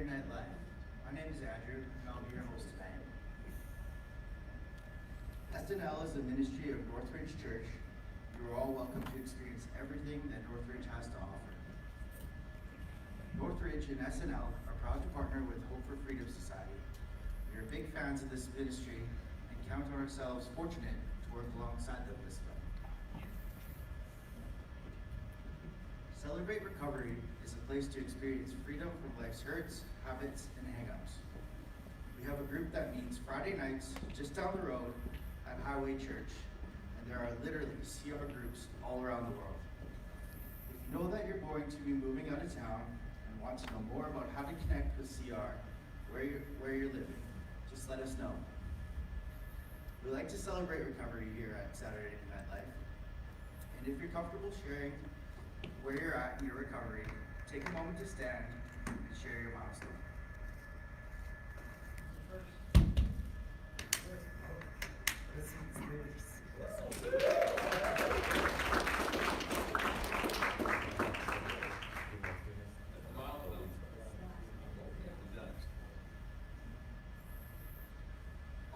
Saturday Night Live. My name is Andrew, and I'll be your host tonight. SNL is the ministry of Northridge Church. You are all welcome to experience everything that Northridge has to offer. Northridge and SNL are proud to partner with Hope for Freedom Society. We are big fans of this ministry and count on ourselves fortunate to work alongside them this month. Celebrate Recovery is a place to experience freedom from life's hurts, habits, and hang-ups. We have a group that meets Friday nights just down the road at Highway Church, and there are literally CR groups all around the world. If you know that you're going to be moving out of town and want to know more about how to connect with CR where you're living, just let us know. We like to celebrate recovery here at Saturday Night Live, and if you're comfortable sharing where you're at in your recovery, take a moment to stand and share your milestone.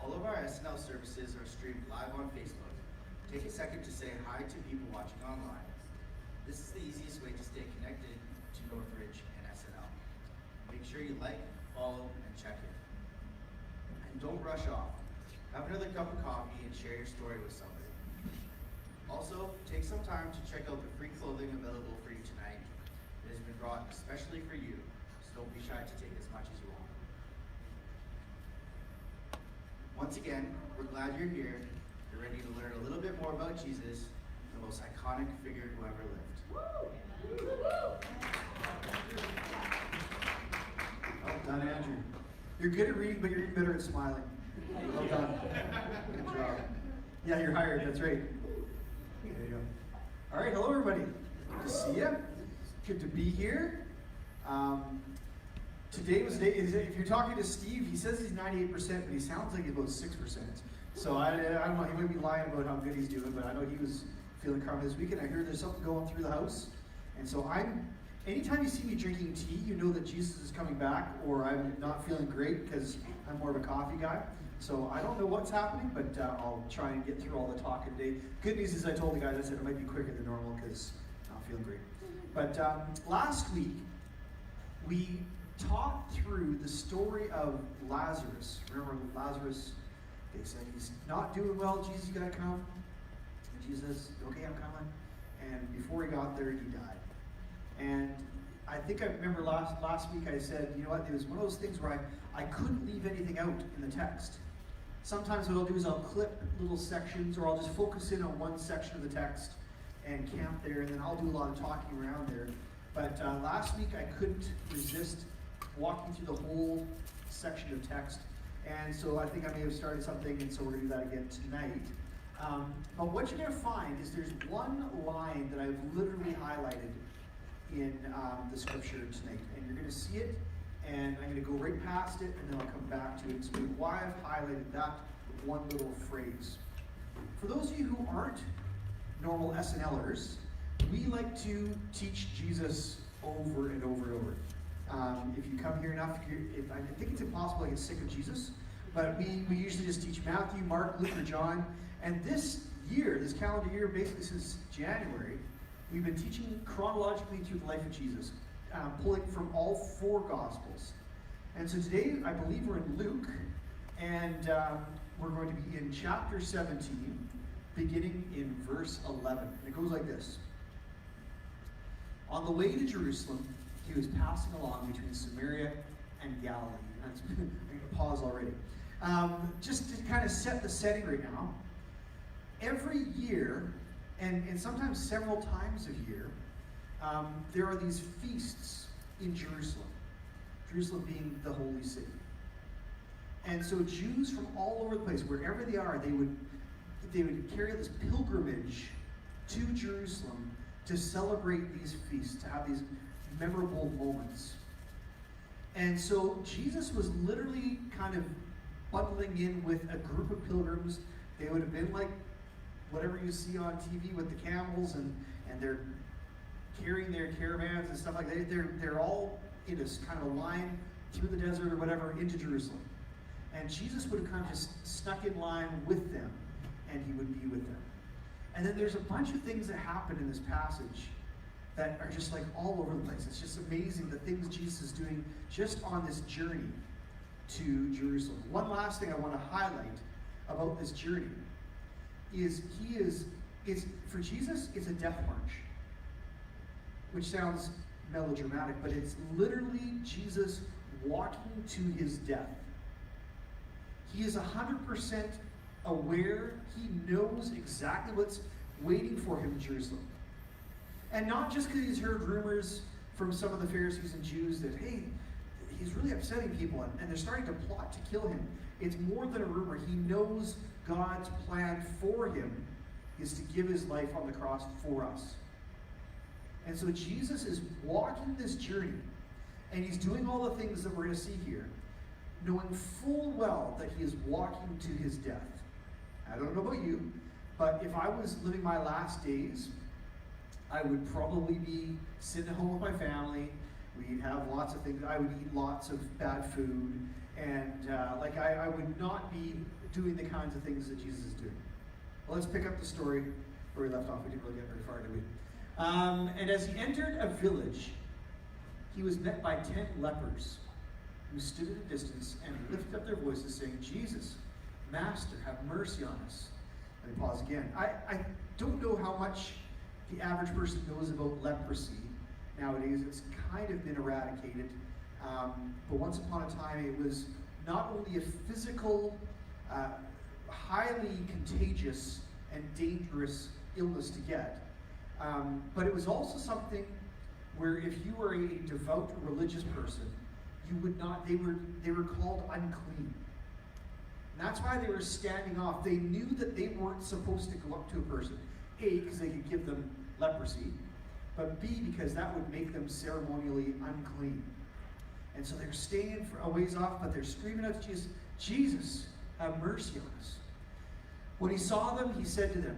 All of our SNL services are streamed live on Facebook. Take a second to say hi to people watching online. This is the easiest way to stay connected to Northridge and SNL. Make sure you like, follow, and check in. And don't rush off. Have another cup of coffee and share your story with somebody. Also, take some time to check out the free clothing available for you tonight. It has been brought especially for you, so don't be shy to take as much as you want. Once again, we're glad you're here. You're ready to learn a little bit more about Jesus, the most iconic figure who ever lived. Well done, Andrew. You're good at reading, but you're even better at smiling. Well done. Good job. Yeah, you're hired. That's right. There you go. All right, hello everybody. Good to see you. Good to be here. Today was the day. If you're talking to Steve, he says he's 98%, but he sounds like he's about 6%. So I don't know. He might be lying about how good he's doing, but I know he was feeling crummy this weekend. I hear there's something going through the house, and so anytime you see me drinking tea, you know that Jesus is coming back, or I'm not feeling great because I'm more of a coffee guy. So I don't know what's happening, but I'll try and get through all the talking today. Good news is I told the guys, I said it might be quicker than normal because I'm not feeling great. But last week, we talked through the story of Lazarus. Remember Lazarus? They said he's not doing well. Jesus, you gotta come. And Jesus says, okay, I'm coming. And before he got there, he died. And I think I remember last week I said, you know what, it was one of those things where I couldn't leave anything out in the text. Sometimes what I'll do is I'll clip little sections, or I'll just focus in on one section of the text and camp there, and then I'll do a lot of talking around there. But last week I couldn't resist walking through the whole section of text. And so I think I may have started something, and so we're going to do that again tonight. But what you're going to find is there's one line that I've literally highlighted in the scripture tonight. And you're going to see it, and I'm going to go right past it, and then I'll come back to it and explain why I've highlighted that one little phrase. For those of you who aren't normal SNLers, we like to teach Jesus over and over and over. If you come here enough, I think it's impossible to get sick of Jesus, but we usually just teach Matthew, Mark, Luke, or John. And this calendar year, basically since January, we've been teaching chronologically through the life of Jesus, pulling from all four Gospels. And so today, I believe we're in Luke, and we're going to be in chapter 17, beginning in verse 11. And it goes like this. On the way to Jerusalem, he was passing along between Samaria and Galilee. I'm going to pause already. Just to kind of set the setting right now, every year, and sometimes several times a year, there are these feasts in Jerusalem. Jerusalem being the holy city. And so Jews from all over the place, wherever they are, they would carry this pilgrimage to Jerusalem to celebrate these feasts, to have these memorable moments. And so Jesus was literally kind of bundling in with a group of pilgrims. They would have been like whatever you see on TV with the camels, and they're carrying their caravans and stuff like that. They're all in this kind of line through the desert or whatever into Jerusalem. And Jesus would have kind of just snuck in line with them, and he would be with them. And then there's a bunch of things that happen in this passage that are just like all over the place. It's just amazing the things Jesus is doing just on this journey to Jerusalem. One last thing I want to highlight about this journey is for Jesus, it's a death march, which sounds melodramatic, but it's literally Jesus walking to his death. He is 100% aware. He knows exactly what's waiting for him in Jerusalem. And not just because he's heard rumors from some of the Pharisees and Jews that, hey, he's really upsetting people and they're starting to plot to kill him. It's more than a rumor. He knows God's plan for him is to give his life on the cross for us. And so Jesus is walking this journey, and he's doing all the things that we're going to see here, knowing full well that he is walking to his death. I don't know about you, but if I was living my last days, I would probably be sitting at home with my family. We'd have lots of things. I would eat lots of bad food, and I would not be doing the kinds of things that Jesus is doing. Well, let's pick up the story where we left off. We didn't really get very far, did we? And as he entered a village, he was met by 10 lepers who stood at a distance and lifted up their voices, saying, "Jesus, Master, have mercy on us." Let me pause again. I don't know how much the average person knows about leprosy nowadays. It's kind of been eradicated. But once upon a time, it was not only a physical, highly contagious and dangerous illness to get, but it was also something where if you were a devout religious person, you would not, they were called unclean. And that's why they were standing off. They knew that they weren't supposed to go up to a person. A, because they could give them leprosy, but B, because that would make them ceremonially unclean. And so they're staying for a ways off, but they're screaming out to Jesus, "Jesus, have mercy on us." When he saw them, he said to them,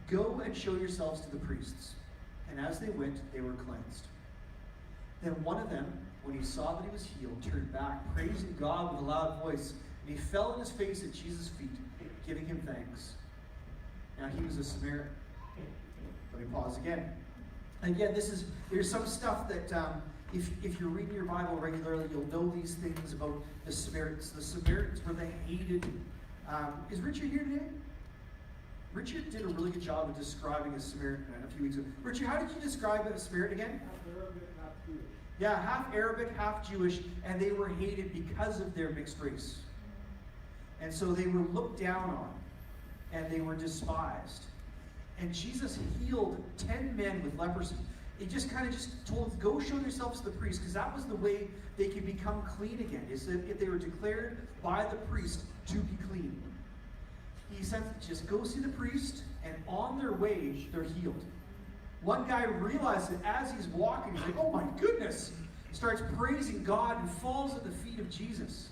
"Go and show yourselves to the priests." And as they went, they were cleansed. Then one of them, when he saw that he was healed, turned back, praising God with a loud voice, and he fell on his face at Jesus' feet, giving him thanks. Now he was a Samaritan. Let me pause again. Again, there's some stuff that if you're reading your Bible regularly, you'll know these things about the Samaritans. The Samaritans were the hated. Is Richard here today? Richard did a really good job of describing a Samaritan a few weeks ago. Richard, how did you describe a Samaritan again? Half Arabic, half Jewish. Yeah, half Arabic, half Jewish, and they were hated because of their mixed race. And so they were looked down on, and they were despised. And Jesus healed 10 men with leprosy. He just told them, go show yourselves to the priest, because that was the way they could become clean again, is that if they were declared by the priest to be clean. He said, just go see the priest, and on their way, they're healed. One guy realized that as he's walking, he's like, "Oh my goodness!" He starts praising God and falls at the feet of Jesus.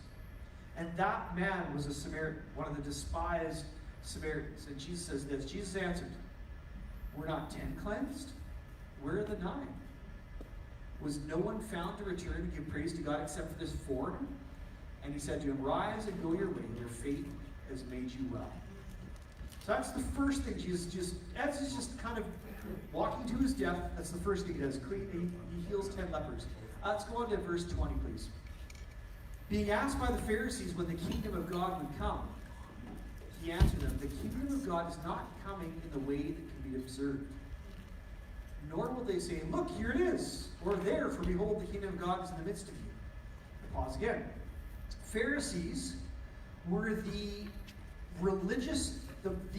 And that man was a Samaritan, one of the despised Samaritans. And Jesus says this, Jesus answered, "Were not 10 cleansed? Where are the 9? Was no one found to return and give praise to God except for this foreigner?" And he said to him, "Rise and go your way. Your faith has made you well." So that's the first thing Jesus as he's just kind of walking to his death, that's the first thing he does. He heals 10 lepers. Let's go on to verse 20, please. Being asked by the Pharisees when the kingdom of God would come, he answered them, "The kingdom of God is not coming in the way that can be observed. Nor will they say, 'Look, here it is,' or 'There, for behold, the kingdom of God is in the midst of you.'" Pause again. Pharisees were the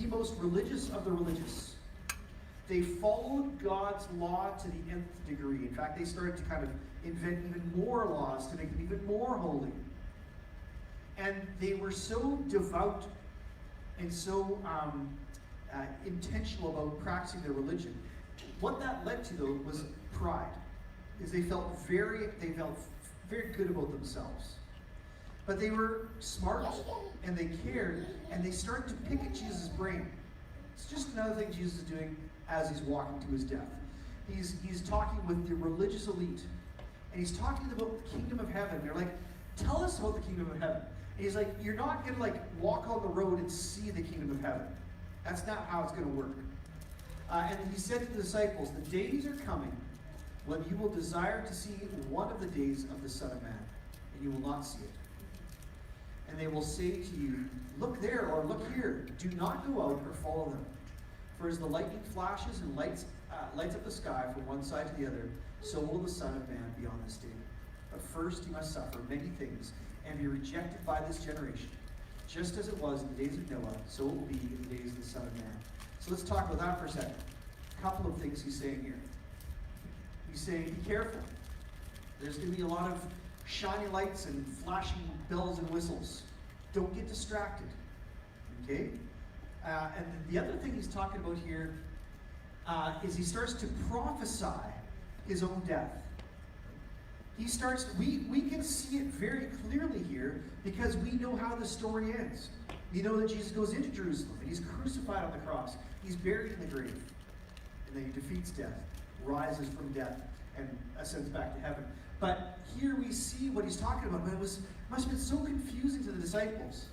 most religious of the religious. They followed God's law to the nth degree. In fact, they started to kind of invent even more laws to make them even more holy. And they were so devout and so intentional about practicing their religion. What that led to, though, was pride, because they felt very good about themselves. But they were smart, and they cared, and they started to pick at Jesus' brain. It's just another thing Jesus is doing as he's walking to his death. He's talking with the religious elite, And he's talking about the kingdom of heaven. They're like, tell us about the kingdom of heaven. And he's like, you're not going to like walk on the road and see the kingdom of heaven. That's not how it's going to work. And he said to the disciples, the days are coming when you will desire to see one of the days of the Son of Man, and you will not see it. And they will say to you, look there or look here. Do not go out or follow them. For as the lightning flashes and lights up the sky from one side to the other, so will the Son of Man be on this day. But first he must suffer many things and be rejected by this generation. Just as it was in the days of Noah, so it will be in the days of the Son of Man. So let's talk about that for a second. A couple of things he's saying here. He's saying, be careful. There's going to be a lot of shiny lights and flashing bells and whistles. Don't get distracted. Okay? And the other thing he's talking about here is he starts to prophesy his own death. He starts, we can see it very clearly here because we know how the story ends. We know that Jesus goes into Jerusalem and he's crucified on the cross. He's buried in the grave. And then he defeats death, rises from death, and ascends back to heaven. But here we see what he's talking about. But it must have been so confusing to the disciples.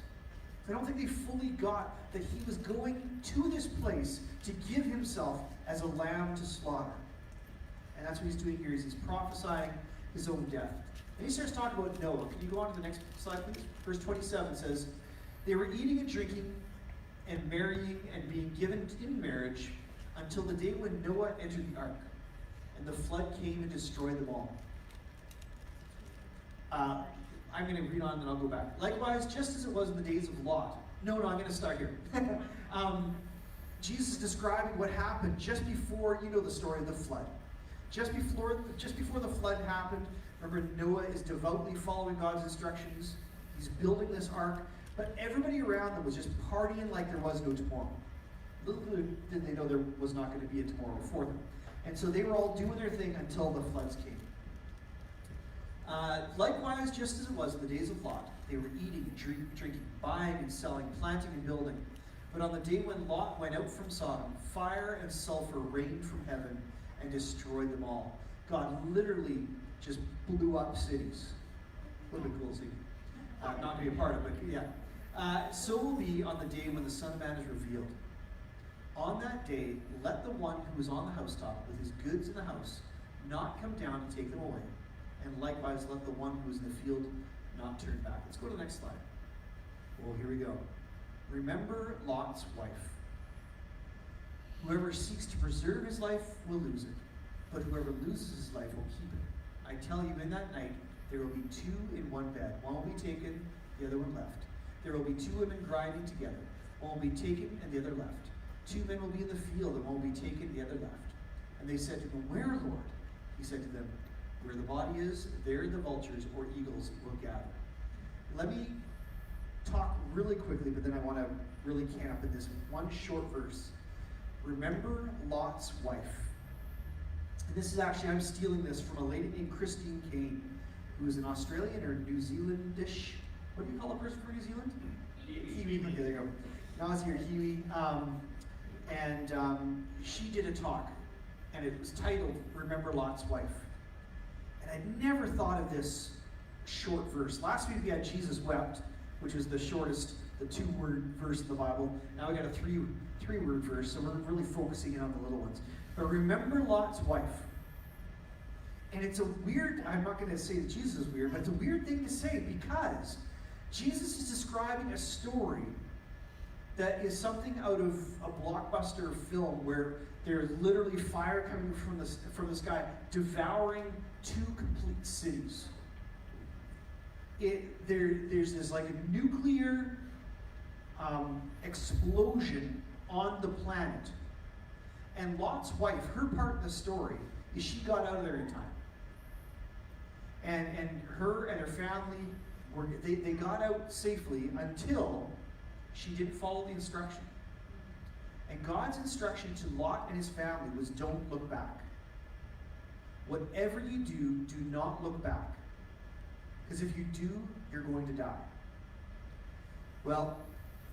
I don't think they fully got that he was going to this place to give himself as a lamb to slaughter. And that's what he's doing here, is he's prophesying his own death. And he starts talking about Noah. Can you go on to the next slide, please? Verse 27 says, they were eating and drinking and marrying and being given in marriage until the day when Noah entered the ark, and the flood came and destroyed them all. I'm going to read on and then I'll go back. Likewise, just as it was in the days of Lot. No, I'm going to start here. Jesus is describing what happened just before, you know the story of the flood. Just before the flood happened, remember Noah is devoutly following God's instructions. He's building this ark, but everybody around them was just partying like there was no tomorrow. Little did they know there was not going to be a tomorrow for them. And so they were all doing their thing until the floods came. Likewise, just as it was in the days of Lot, they were eating, drinking, buying and selling, planting and building. But on the day when Lot went out from Sodom, fire and sulfur rained from heaven and destroyed them all. God literally just blew up cities. Would have been cool to see. Not to be a part of it, but yeah. So will be on the day when the Son of Man is revealed. On that day, let the one who is on the housetop with his goods in the house not come down and take them away. And likewise, let the one who is in the field not turn back. Let's go to the next slide. Well, here we go. Remember Lot's wife. Whoever seeks to preserve his life will lose it, but whoever loses his life will keep it. I tell you, in that night, there will be two in one bed. One will be taken, the other one left. There will be two women grinding together. One will be taken and the other left. Two men will be in the field, and one will be taken, the other left. And they said to him, where, Lord? He said to them, where the body is, there the vultures or eagles will gather. Let me talk really quickly, but then I want to really camp in this one short verse. Remember Lot's wife. And this is actually, I'm stealing this from a lady named Christine Kane, who is an Australian or New Zealandish. What do you call a person from New Zealand? Kiwi. Okay, there you go. Aussie or Kiwi. She did a talk, and it was titled, Remember Lot's Wife. And I never thought of this short verse. Last week we had Jesus wept, which was the shortest, the 2-word verse in the Bible. Now we got a three-word verse, so we're really focusing in on the little ones. But remember Lot's wife. And it's a weird, I'm not going to say that Jesus is weird, but it's a weird thing to say because Jesus is describing a story that is something out of a blockbuster film where there's literally fire coming from the sky, devouring 2 complete cities. There's this like a nuclear explosion on the planet. And Lot's wife, her part in the story is she got out of there in time. And her and her family, they got out safely until she didn't follow the instruction. And God's instruction to Lot and his family was don't look back. Whatever you do, do not look back. Because if you do, you're going to die. Well,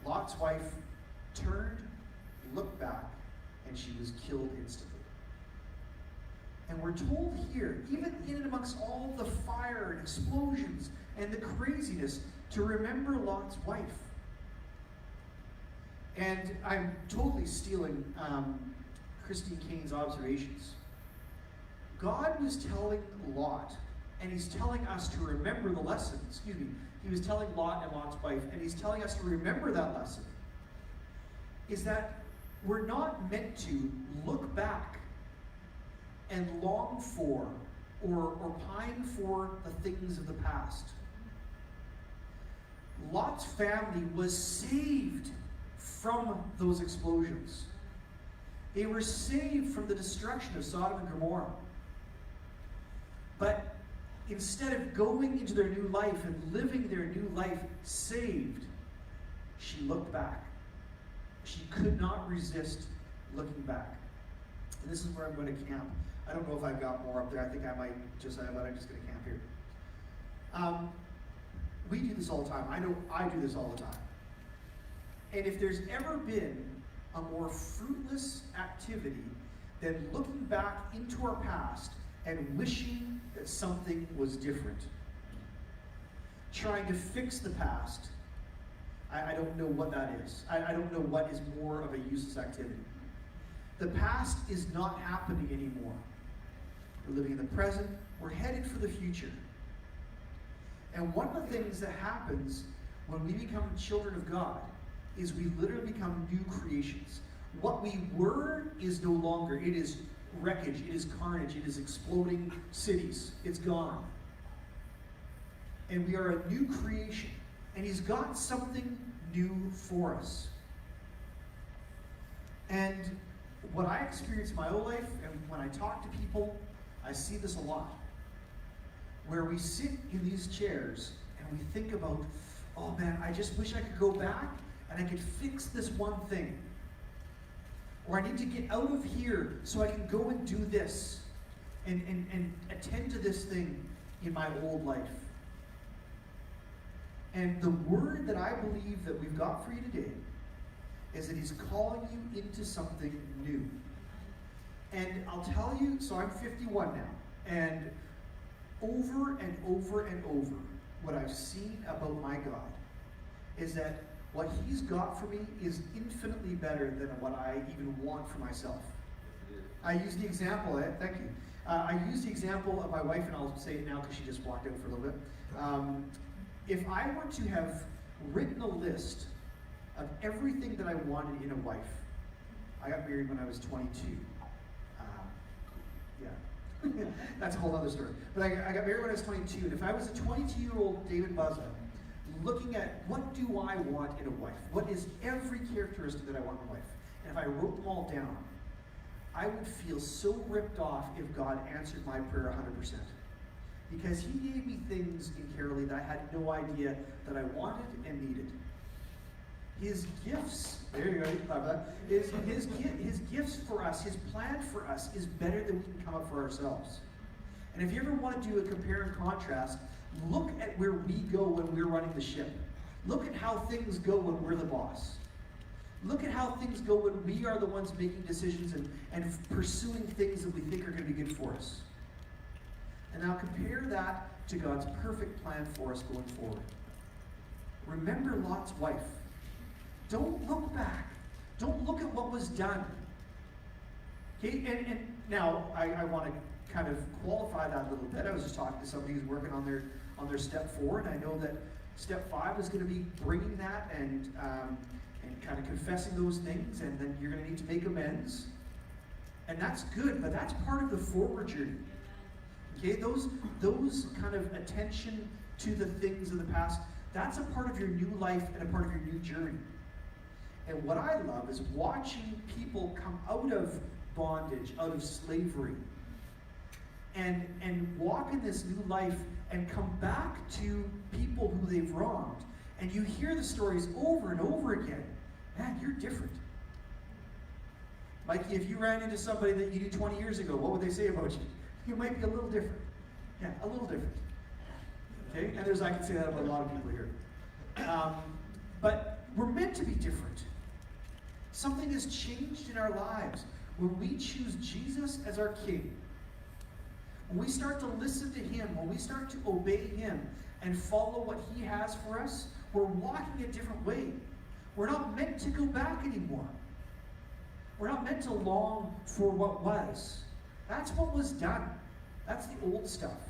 Lot's wife turned, looked back, and she was killed instantly. And we're told here, even in and amongst all the fire and explosions and the craziness, to remember Lot's wife. And I'm totally stealing Christine Kane's observations. God was telling Lot, and he's telling us to remember the lesson. He was telling Lot and Lot's wife, and he's telling us to remember that lesson. Is that we're not meant to look back and long for or pine for the things of the past. Lot's family was saved from those explosions. They were saved from the destruction of Sodom and Gomorrah. But instead of going into their new life and living their new life saved, she looked back. She could not resist looking back. And this is where I'm going to camp. I don't know if I've got more up there. I think I might just, but I'm just going to camp here. We do this all the time. I know I do this all the time. And if there's ever been a more fruitless activity than looking back into our past and wishing that something was different, trying to fix the past, I don't know what that is. I don't know what is more of a useless activity. The past is not happening anymore. We're living in the present. We're headed for the future. And one of the things that happens when we become children of God is we literally become new creations. What we were is no longer. It is wreckage. It is carnage. It is exploding cities. It's gone. And we are a new creation. And He's got something new for us. And what I experience in my own life, and when I talk to people, I see this a lot. Where we sit in these chairs and we think about, oh man, I just wish I could go back and I could fix this one thing. Or I need to get out of here so I can go and do this and attend to this thing in my old life. And the word that I believe that we've got for you today is that He's calling you into something new. And I'll tell you, so I'm 51 now, and over and over and over, what I've seen about my God is that what He's got for me is infinitely better than what I even want for myself. I use the example, thank you. I use the example of my wife, and I'll say it now because she just walked out for a little bit. If I were to have written a list of everything that I wanted in a wife, I got married when I was 22. Yeah, that's a whole other story. But I got married when I was 22, and if I was a 22-year-old David Buzza, looking at what do I want in a wife? What is every characteristic that I want in a wife? And if I wrote them all down, I would feel so ripped off if God answered my prayer 100%. Because He gave me things in Carolee that I had no idea that I wanted and needed. His gifts, there you go, you can that. His gifts for us, His plan for us is better than we can come up for ourselves. And if you ever want to do a compare and contrast, look at where we go when we're running the ship. Look at how things go when we're the boss. Look at how things go when we are the ones making decisions and pursuing things that we think are going to be good for us. And now compare that to God's perfect plan for us going forward. Remember Lot's wife. Don't look back. Don't look at what was done. Okay, and now I want to kind of qualify that a little bit. I was just talking to somebody who's working on their step 4, and I know that step 5 is going to be bringing that and kind of confessing those things, and then you're going to need to make amends. And that's good, but that's part of the forward journey. Okay, those kind of attention to the things of the past, that's a part of your new life and a part of your new journey. And what I love is watching people come out of bondage, out of slavery, and walk in this new life and come back to people who they've wronged. And you hear the stories over and over again. Man, you're different. Mikey, if you ran into somebody that you knew 20 years ago, what would they say about you? You might be a little different. Yeah, a little different. Okay? And I can say that about a lot of people here. But we're meant to be different. Something has changed in our lives. When we choose Jesus as our King, when we start to listen to Him, when we start to obey Him and follow what He has for us, we're walking a different way. We're not meant to go back anymore. We're not meant to long for what was. That's what was done. That's the old stuff.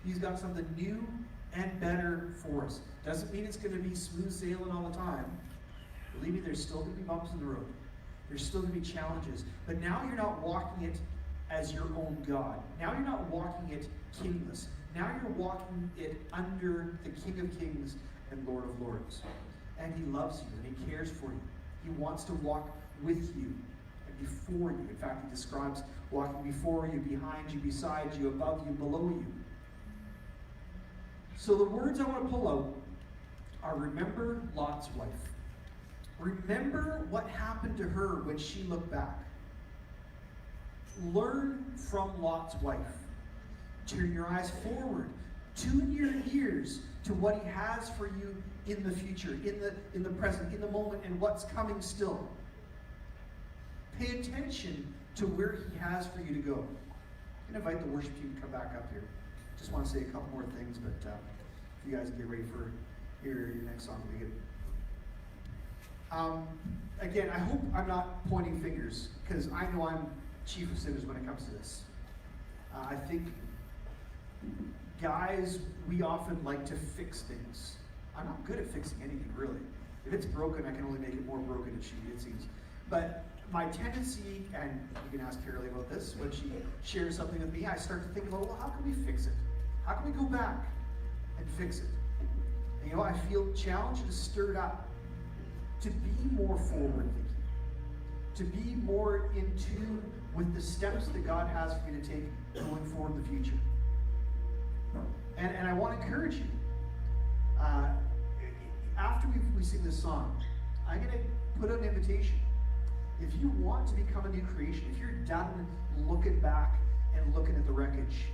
He's got something new and better for us. Doesn't mean it's going to be smooth sailing all the time. Believe me, there's still going to be bumps in the road. There's still going to be challenges. But now you're not walking it as your own God. Now you're not walking it kingless. Now you're walking it under the King of Kings and Lord of Lords. And He loves you and He cares for you. He wants to walk with you and before you. In fact, He describes walking before you, behind you, beside you, above you, below you. So the words I want to pull out are remember Lot's wife. Remember what happened to her when she looked back. Learn from Lot's wife. Turn your eyes forward. Tune your ears to what He has for you in the future, in the present, in the moment, and what's coming still. Pay attention to where He has for you to go. I'm going to invite the worship team to come back up here. Just want to say a couple more things, but if you guys get ready for your next song, will be good. Again, I hope I'm not pointing fingers, because I know I'm chief of sinners when it comes to this. I think guys, we often like to fix things. I'm not good at fixing anything, really. If it's broken, I can only make it more broken, it seems. But my tendency, and you can ask Carolee about this, when she shares something with me, I start to think about, well, how can we fix it? How can we go back and fix it? And I feel challenged and stirred up to be more forward-thinking, to be more in tune with the steps that God has for me to take going forward in the future. And I want to encourage you. After we sing this song, I'm going to put out an invitation. If you want to become a new creation, if you're done looking back and looking at the wreckage,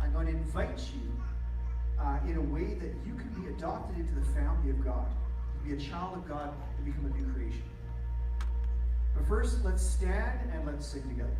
I'm going to invite you in a way that you can be adopted into the family of God. You can be a child of God and become a new creation. But first, let's stand and let's sing together.